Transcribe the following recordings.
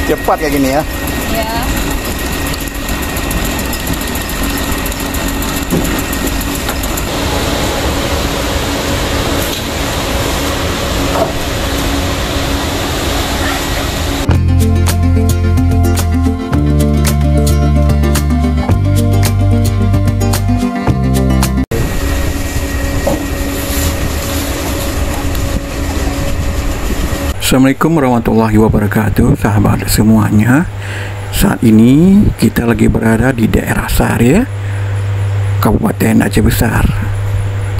Cepat kayak gini ya. Ya. Assalamualaikum warahmatullahi wabarakatuh, sahabat semuanya. Saat ini kita lagi berada di daerah Sare, Kabupaten Aceh Besar.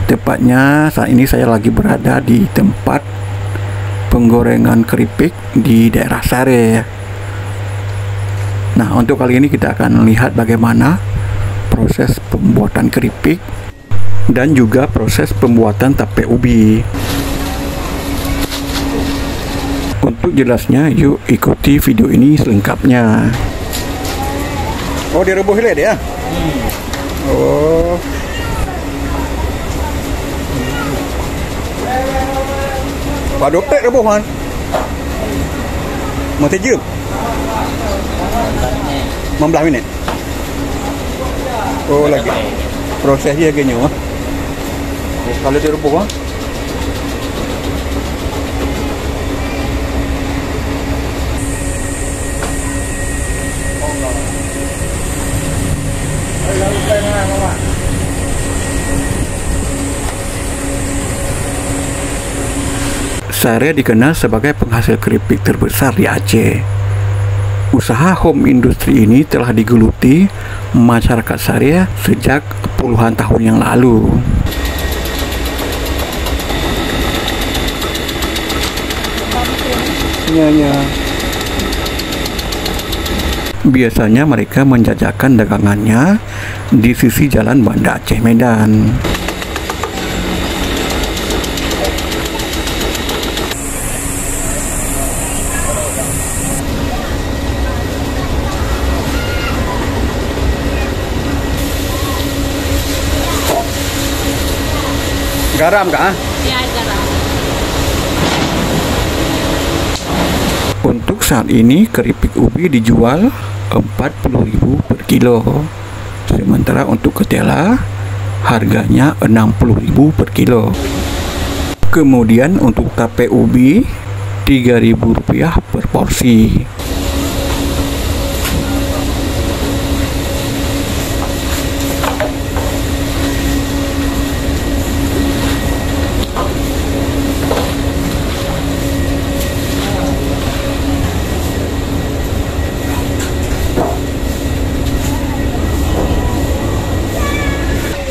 Tepatnya saat ini saya lagi berada di tempat penggorengan keripik di daerah Sare. Nah, untuk kali ini kita akan melihat bagaimana proses pembuatan keripik dan juga proses pembuatan tape ubi. Untuk jelasnya, yuk ikuti video ini selengkapnya. Oh, direbus lihat ya? Oh. Pak dokter rebus kan? Mesti jam? 15 minit. Oh, lagi. Prosesnya agaknya. Kalau direbus kan? Sare dikenal sebagai penghasil keripik terbesar di Aceh. Usaha home industri ini telah digeluti masyarakat Sare sejak puluhan tahun yang lalu. Biasanya mereka menjajakan dagangannya di sisi jalan Banda Aceh Medan. Garam kah? Ya, garam. Untuk saat ini keripik ubi dijual 40.000 per kilo. Sementara untuk ketela harganya 60.000 per kilo. Kemudian untuk tape ubi 3.000 rupiah per porsi.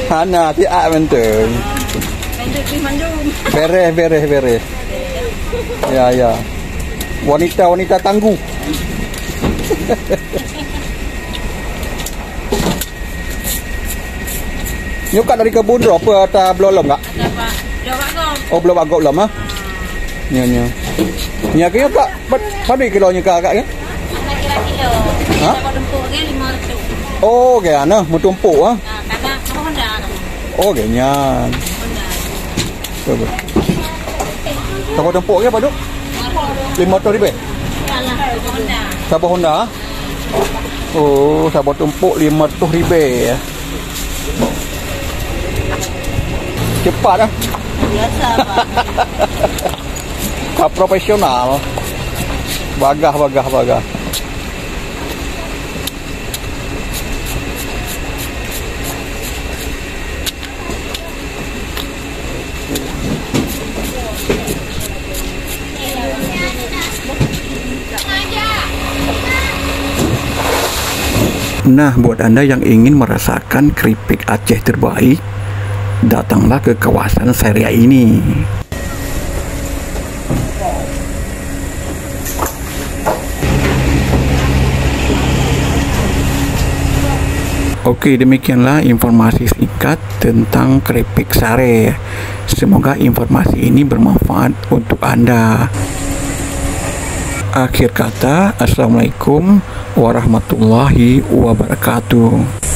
Hana tiak mentul. Beres. Ya. Wanita tangguh. Nyukat dari kebun apa atau belum enggak? Oh, belum agak belum ah. Nya. Nya kira Pak, berapa kilonya kakak ya? Kilo. Ha? Tumpuknya 500. Oh, kayaknya mutumpuk ah. Karena Honda. Oh, kayaknya. Coba. Sabah tumpuk ke, Pak Duk? 500 ribu? Honda. Sabah Honda? Oh, sabah tumpuk 500 ribu ya. Cepat ah. Biasa, Pak. Tak profesional. Bagah. Nah, buat Anda yang ingin merasakan keripik Aceh terbaik, datanglah ke kawasan Sare ini. Oke, demikianlah informasi singkat tentang keripik Sare. Semoga informasi ini bermanfaat untuk Anda. Akhir kata, Assalamualaikum warahmatullahi wabarakatuh.